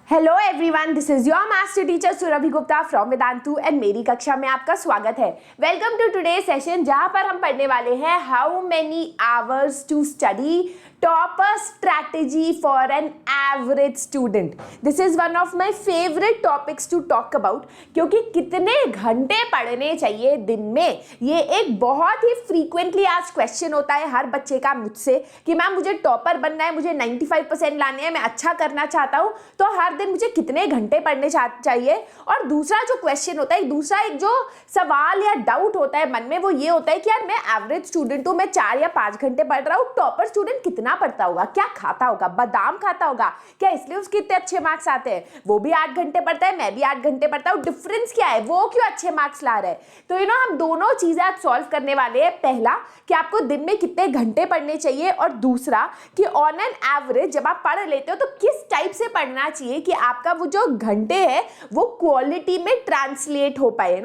Hello everyone, this is your master teacher Surabhi Gupta from Vedantu and मेरी कक्षा में आपका स्वागत है। वेलकम टू टुडे सेशन, जहां पर हम पढ़ने वाले हैं how many hours to study topper strategy for an average student. This is one of my favourite topics to talk about, क्योंकि कितने घंटे पढ़ने चाहिए दिन में, ये एक बहुत ही फ्रीक्वेंटली आज क्वेश्चन होता है हर बच्चे का मुझसे कि मैम मुझे टॉपर बनना है, मुझे 95% लाने हैं, मैं अच्छा करना चाहता हूँ, तो हर दिन मुझे कितने घंटे पढ़ने चाहिए। और दूसरा जो क्वेश्चन होता है, दूसरा एक जो सवाल या डाउट होता है मन में, वो ये होता है कि यार मैं एवरेज स्टूडेंट हूँ, मैं 4 या 5 घंटे पढ़ रहा हूँ, टॉपर स्टूडेंट कितना पढ़ता होगा, क्या खाता होगा, बादाम खाता होगा क्या, इसलिए उसके इतने अच्छे मार्क्स आते हैं। वो भी 8 घंटे पढ़ता है, मैं भी 8 घंटे पढ़ता हूँ, डिफरेंस क्या है, वो क्यों अच्छे मार्क्स ला रहा है। तो हम दोनों चीजें आज सॉल्व करने वाले हैं। पहला कि आपको दिन में कितने घंटे पढ़ने चाहिए, और दूसरा कि ऑन एन एवरेज जब आप पढ़ लेते हो तो किस टाइप से पढ़ना चाहिए कि आपका वो जो घंटे है वो क्वालिटी में ट्रांसलेट हो पाए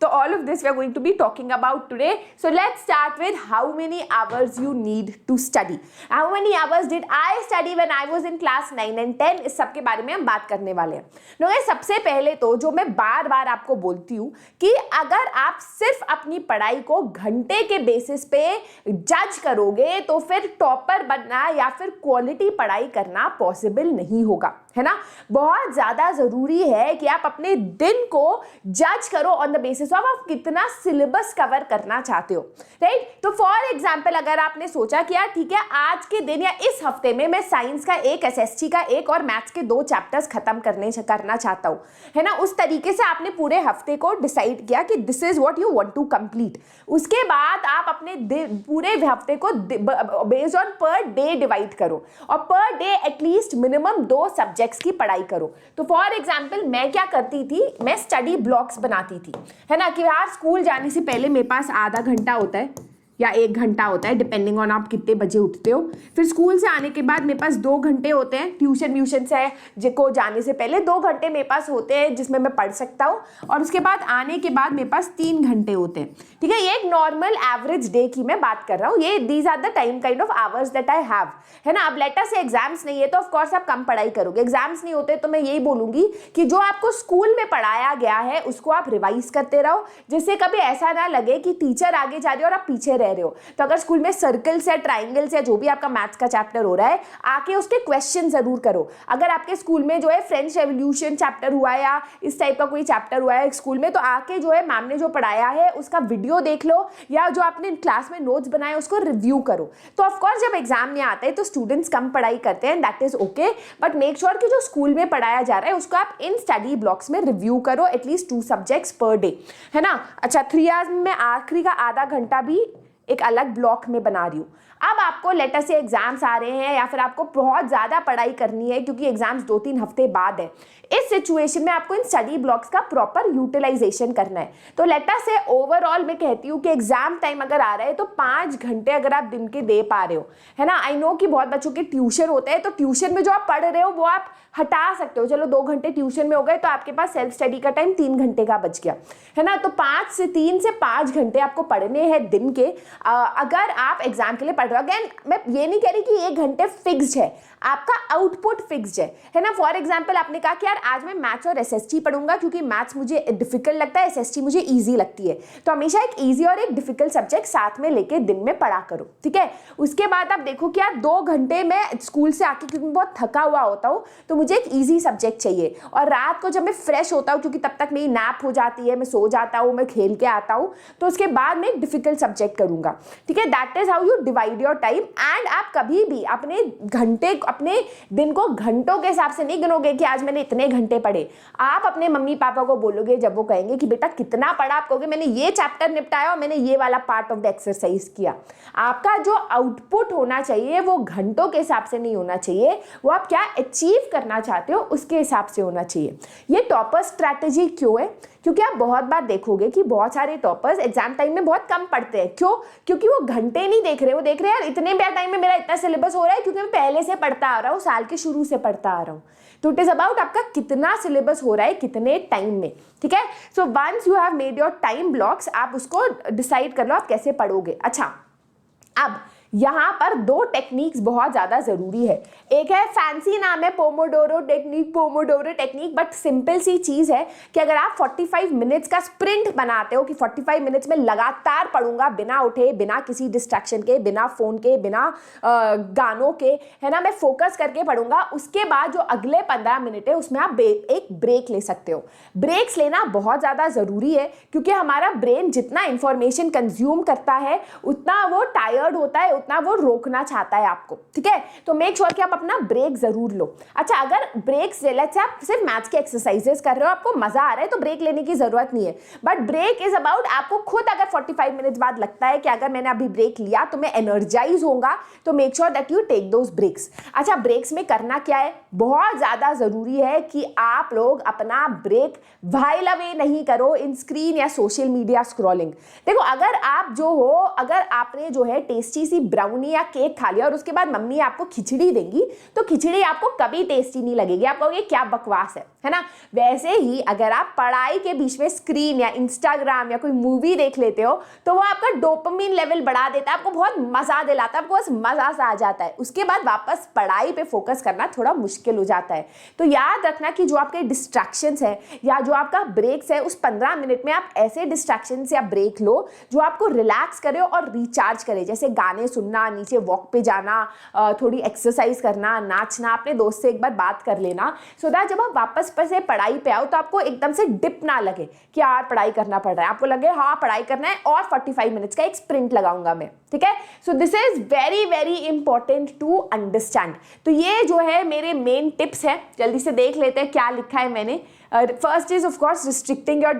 तो all of this we are going to be talking about today. So let's start with how many hours you need to study. How many hours did I study when I was in class 9 and 10, इस सब के बारे में हम बात करने वाले हैं। लोग सबसे पहले तो जो मैं बार बार आपको बोलती हूँ कि अगर आप सिर्फ अपनी पढ़ाई को घंटे के बेसिस पे जज करोगे तो फिर टॉपर बनना या फिर क्वालिटी पढ़ाई करना पॉसिबल नहीं होगा, है ना। बहुत ज्यादा जरूरी है कि आप अपने दिन को जज करो ऑन द बेसिस ऑफ आप कितना सिलेबस कवर करना चाहते हो, राइट। तो फॉर एग्जांपल अगर आपने सोचा कि यार ठीक है आज के दिन या इस हफ्ते में मैं साइंस का एक, एसएसटी का एक और मैथ्स के 2 चैप्टर्स खत्म करना चाहता हूं, है ना, उस तरीके से आपने पूरे हफ्ते को डिसाइड किया कि this is what you want to complete. उसके बाद आप अपने पूरे हफ्ते को based on per day divide करो और per day at least minimum 2 subjects की पढ़ाई करो। तो फॉर एग्जांपल मैं क्या करती थी, मैं स्टडी ब्लॉक्स बनाती थी, है ना, कि यार स्कूल जाने से पहले मेरे पास आधा घंटा होता है या 1 घंटा होता है, डिपेंडिंग ऑन आप कितने बजे उठते हो। फिर स्कूल से आने के बाद मेरे पास 2 घंटे होते हैं, ट्यूशन से जिसको जाने से पहले 2 घंटे मेरे पास होते हैं जिसमें मैं पढ़ सकता हूँ, और उसके बाद आने के बाद मेरे पास 3 घंटे होते हैं। ठीक है, ये एक नॉर्मल एवरेज डे की मैं बात कर रहा हूँ। ये these are the time kind of hours that I have, है ना। अब लेटर से एग्जाम्स नहीं है तो ऑफकोर्स आप कम पढ़ाई करोगे। एग्जाम्स नहीं होते तो मैं यही बोलूंगी कि जो आपको स्कूल में पढ़ाया गया है उसको आप रिवाइज करते रहो, जिससे कभी ऐसा ना लगे कि टीचर आगे जा रही है और आप पीछे रह रहे हो। तो अगर स्कूल में सर्कल्स या ट्राइंगल्स या जो भी आपका मैथ्स का चैप्टर हो रहा है, आके उसके क्वेश्चन जरूर करो। अगर आपके स्कूल में जो है फ्रेंच रेवोल्यूशन चैप्टर हुआ है या इस टाइप का कोई चैप्टर हुआ है स्कूल में, तो आके जो है मैम ने जो पढ़ाया है उसका वीडियो देख लो, या जो आपने क्लास में नोट्स बनाए उसको रिव्यू करो। तो ऑफकोर्स जब एग्जाम में आता है तो स्टूडेंट्स कम पढ़ाई करते हैं, that is okay, but make sure कि जो स्कूल में पढ़ाया जा रहा है उसको आप इन स्टडी ब्लॉक्स में रिव्यू करो, एटलीस्ट 2 सब्जेक्ट्स पर डे, है ना। अच्छा, 3 आवर्स में आखिरी का आधा घंटा भी एक अलग ब्लॉक में बना रही हूँ। अब आपको लेटर से एग्जाम्स आ रहे हैं या फिर आपको बहुत ज्यादा पढ़ाई करनी है क्योंकि एग्जाम्स 2-3 हफ्ते बाद है, इस सिचुएशन में आपको इन स्टडी ब्लॉक्स का प्रॉपर यूटिलाइजेशन करना है। तो लेटर से ओवरऑल मैं कहती हूँ कि एग्जाम टाइम अगर आ रहा है तो 5 घंटे अगर आप दिन के दे पा रहे हो, है ना। आई नो कि बहुत बच्चों के ट्यूशन होते हैं, तो ट्यूशन में जो आप पढ़ रहे हो वो आप हटा सकते हो, चलो 2 घंटे ट्यूशन में हो गए तो आपके पास सेल्फ स्टडी का टाइम 3 घंटे का बच गया, है ना। तो 3 से 5 घंटे आपको पढ़ने हैं दिन के, अगर आप एग्जाम के लिए पढ़ रहे हो। अगेन मैं ये नहीं कह रही कि 1 घंटे फिक्स्ड है, आपका आउटपुट फिक्स्ड है ना। फॉर एग्जांपल आपने कहा कि यार आज मैं मैथ्स और एसएसटी पढ़ूंगा क्योंकि मैथ्स मुझे डिफिकल्ट लगता है, एसएसटी मुझे इजी लगती है, तो हमेशा एक इजी और एक डिफिकल्ट सब्जेक्ट साथ में लेके दिन में पढ़ा करो, ठीक है। उसके बाद आप देखो कि यार 2 घंटे मैं स्कूल से आके क्योंकि बहुत थका हुआ होता हूँ तो मुझे एक इजी सब्जेक्ट चाहिए, और रात को जब मैं फ्रेश होता हूँ क्योंकि तब तक मेरी नैप हो जाती है, मैं सो जाता हूँ, मैं खेल के आता हूँ, तो उसके बाद मैं एक डिफिकल्ट सब्जेक्ट करूंगा, ठीक है। That is how you divide your time. And आप कभी भी अपने दिन को घंटों के हिसाब से नहीं गिनोगे कि आज मैंने इतने घंटे पढ़े। आप अपने मम्मी पापा को बोलोगे, जब वो कहेंगे कि बेटा कितना पढ़ा, आप कहोगे मैंने ये चैप्टर निपटाया और मैंने ये वाला पार्ट ऑफ द एक्सरसाइज किया। आपका जो आउटपुट होना चाहिए वो घंटों के हिसाब से नहीं होना चाहिए, वो आप क्या अचीव करना चाहते हो उसके हिसाब से होना चाहिए। ये टॉपर स्ट्रैटेजी क्यों है? क्योंकि आप बहुत बार देखोगे कि बहुत सारे टॉपर्स एग्जाम टाइम में बहुत कम पढ़ते हैं। क्यों? क्योंकि वो घंटे नहीं देख रहे, वो देख रहे हैं यार इतने भी टाइम में मेरा इतना सिलेबस हो रहा है क्योंकि मैं पहले से पढ़ता आ रहा हूँ, साल के शुरू से पढ़ता आ रहा हूँ। तो इट इज अबाउट आपका कितना सिलेबस हो रहा है कितने टाइम में, ठीक है। So once you have made your time blocks, आप उसको डिसाइड कर लो आप कैसे पढ़ोगे। अच्छा, अब यहाँ पर दो टेक्निक्स बहुत ज़्यादा ज़रूरी है। एक है फैंसी नाम है पोमोडोरो टेक्निक, बट सिंपल सी चीज़ है कि अगर आप 45 मिनट्स का स्प्रिंट बनाते हो कि 45 मिनट्स में लगातार पढ़ूंगा बिना उठे, बिना किसी डिस्ट्रैक्शन के, बिना फ़ोन के, बिना गानों के, है ना, मैं फोकस करके पढ़ूंगा, उसके बाद जो अगले 15 मिनट है उसमें आप एक ब्रेक ले सकते हो। ब्रेक्स लेना बहुत ज़्यादा ज़रूरी है क्योंकि हमारा ब्रेन जितना इंफॉर्मेशन कंज्यूम करता है उतना वो टायर्ड होता है, उतना वो रोकना चाहता है आपको, ठीक है। तो मेक श्योर कि आप अपना ब्रेक जरूर लो। अच्छा, अगर ब्रेक्स ले लेते हैं, आप सिर्फ मैथ्स के एक्सरसाइजेस कर रहे हो, आपको मजा आ रहा है तो ब्रेक लेने की जरूरत नहीं है, बट ब्रेक इज अबाउट आपको खुद अगर 45 मिनट्स बाद लगता है कि अगर मैंने अभी ब्रेक लिया तो मैं एनर्जाइज होऊंगा, तो make sure that you take those breaks. अच्छा, ब्रेक्स में करना क्या है, बहुत ज्यादा जरूरी है कि आप लोग अपना ब्रेक व्हाइल अवे नहीं करो इन स्क्रीन या सोशल मीडिया स्क्रॉलिंग। देखो, अगर आप जो हो, अगर आपने जो है टेस्टी सी ब्राउनी या केक खा लिया और उसके बाद मम्मी आपको खिचड़ी देंगी तो खिचड़ी आपको कभी टेस्टी नहीं लगेगी, आप कहोगे क्या बकवास है ना। वैसे ही अगर आप पढ़ाई के बीच में स्क्रीन या इंस्टाग्राम या कोई मूवी देख लेते हो तो वो आपका डोपामिन लेवल बढ़ा देता है, आपको बहुत मजा दिलाता है, आपको बस मजा सा आ जाता है, उसके बाद वापस पढ़ाई पे फोकस करना थोड़ा मुश्किल हो जाता है। तो याद रखना कि जो आपके डिस्ट्रैक्शंस है या जो आपका ब्रेक्स है, उस 15 मिनट में आप ऐसे डिस्ट्रैक्शंस या ब्रेक लो जो आपको रिलैक्स करे और रिचार्ज करे, जैसे गाने सुनना, नीचे वॉक पे जाना, थोड़ी एक्सरसाइज करना, नाचना, अपने दोस्त से एक बार बात कर लेना, सो दैट जब आप वापस से पढ़ाई पे आओ तो आपको एकदम से डिप ना लगे कि यार पढ़ाई करना पड़ रहा है, आपको लगे हाँ पढ़ाई करना है और 45 मिनट्स का एक स्प्रिंट लगाऊंगा मैं, ठीक है। So this is very very important to understand. तो ये जो है मेरे मेन टिप्स है, जल्दी से देख लेते हैं क्या लिखा है मैंने। First is of course restricting your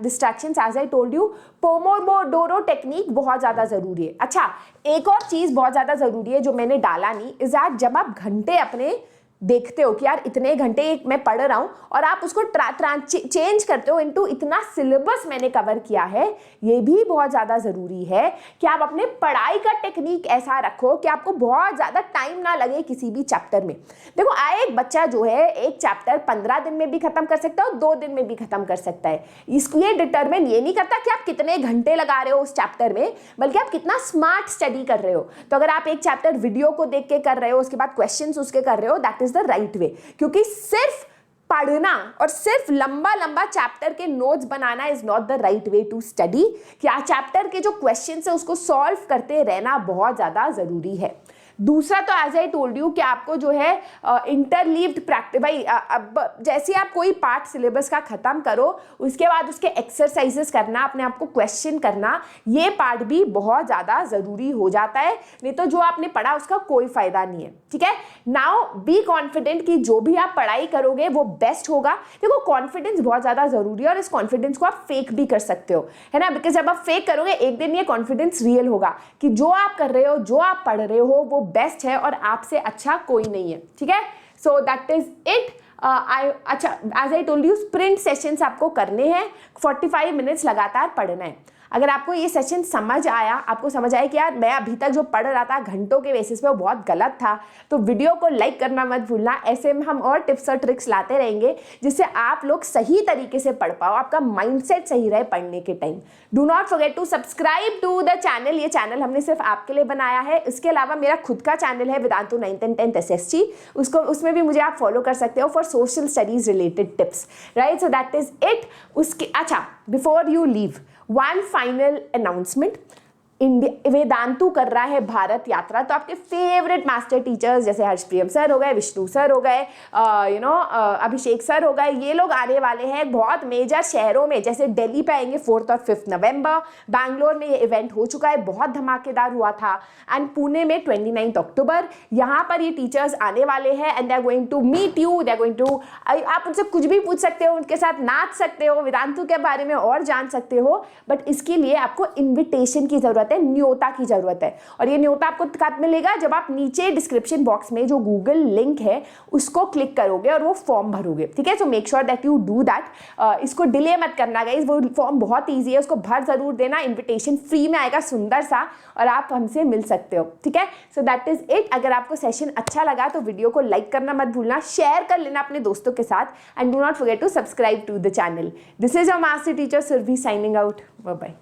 distractions, as I told you, pomodoro technique बहुत ज्यादा जरूरी है। अच्छा, एक और चीज बहुत ज्यादा जरूरी है जो मैंने डाला नहीं, इज दैट जब आप घंटे अपने देखते हो कि यार इतने घंटे मैं पढ़ रहा हूं और आप उसको चेंज करते हो इनटू इतना सिलेबस मैंने कवर किया है, ये भी बहुत ज़्यादा ज़रूरी है कि आप अपने पढ़ाई का टेक्निक ऐसा रखो कि आपको बहुत ज़्यादा टाइम ना लगे किसी भी चैप्टर में। देखो, एक बच्चा जो है एक चैप्टर 15 दिन में भी खत्म कर सकता है और 2 दिन में भी खत्म कर सकता है। इसको ये डिटरमिन ये नहीं करता कि आप कितने घंटे लगा रहे हो उस चैप्टर में, बल्कि आप कितना स्मार्ट स्टडी कर रहे हो। तो अगर आप एक चैप्टर वीडियो को देख के कर रहे हो, उसके बाद क्वेश्चंस उसके कर रहे हो, दैट द राइट वे, क्योंकि सिर्फ पढ़ना और सिर्फ लंबा लंबा चैप्टर के नोट्स बनाना is not the right way to study. क्या चैप्टर के जो क्वेश्चंस है उसको सॉल्व करते रहना बहुत ज्यादा जरूरी है। दूसरा तो एज आई टोल्ड यू कि आपको जो है इंटरलीव्ड प्रैक्टिस, भाई अब जैसे आप कोई पार्ट सिलेबस का खत्म करो उसके बाद उसके एक्सरसाइजेस करना, अपने आप को क्वेश्चन करना, ये पार्ट भी बहुत ज़्यादा ज़रूरी हो जाता है, नहीं तो जो आपने पढ़ा उसका कोई फ़ायदा नहीं है, ठीक है। नाउ बी कॉन्फिडेंट कि जो भी आप पढ़ाई करोगे वो बेस्ट होगा। देखो, कॉन्फिडेंस बहुत ज़्यादा ज़रूरी है और इस कॉन्फिडेंस को आप फेक भी कर सकते हो, है ना, बिकॉज जब आप फेक करोगे एक दिन ये कॉन्फिडेंस रियल होगा कि जो आप कर रहे हो, जो आप पढ़ रहे हो वो बेस्ट है और आपसे अच्छा कोई नहीं है, ठीक है। So that is it. अच्छा, as I told you, sprint sessions आपको करने हैं, 45 मिनट्स लगातार पढ़ना है। अगर आपको ये सेशन समझ आया, आपको समझ आया कि यार मैं अभी तक जो पढ़ रहा था घंटों के बेसिस पे वो बहुत गलत था, तो वीडियो को लाइक करना मत भूलना। ऐसे में हम और टिप्स और ट्रिक्स लाते रहेंगे जिससे आप लोग सही तरीके से पढ़ पाओ, आपका माइंडसेट सही रहे पढ़ने के time. Do not forget to subscribe to the channel. ये चैनल हमने सिर्फ आपके लिए बनाया है। इसके अलावा मेरा खुद का चैनल है Vedantu 9th and 10th SST, उसमें भी मुझे आप फॉलो कर सकते हो for social studies related tips, right. So that is it. उसके अच्छा, before you leave, one final announcement. Vedantu कर रहा है भारत यात्रा, तो आपके फेवरेट मास्टर टीचर्स जैसे हर्षप्रियम सर हो गए, विष्णु सर हो गए, अभिषेक सर हो गए, ये लोग आने वाले हैं बहुत मेजर शहरों में। जैसे दिल्ली पे आएंगे 4th और 5th नवंबर, बैंगलोर में ये इवेंट हो चुका है, बहुत धमाकेदार हुआ था, एंड पुणे में 29 अक्टूबर। यहाँ पर ये टीचर्स आने वाले हैं and they are going to meet you, they are going to, आप उनसे कुछ भी पूछ सकते हो, उनके साथ नाच सकते हो, वेदांतु के बारे में और जान सकते हो, बट इसके लिए आपको इन्विटेशन की जरूरत है, न्योता की जरूरत है। और ये न्योता आपको कब मिलेगा? जब आप नीचे डिस्क्रिप्शन बॉक्स में जो गूगल लिंक है उसको क्लिक करोगे और वो फॉर्म भरोगे, ठीक है। So make sure that you do that. इसको डिले मत करना गाइस, वो फॉर्म बहुत ईजी है, उसको भर जरूर देना। इन्विटेशन फ्री में आएगा सुंदर सा, और आप हमसे मिल सकते हो, ठीक है। So that is it. अगर आपको सेशन अच्छा लगा तो वीडियो को लाइक करना मत भूलना, शेयर कर लेना अपने दोस्तों के साथ, and do not forget to subscribe to the channel. This is your master teacher Surabhi signing out. Bye bye.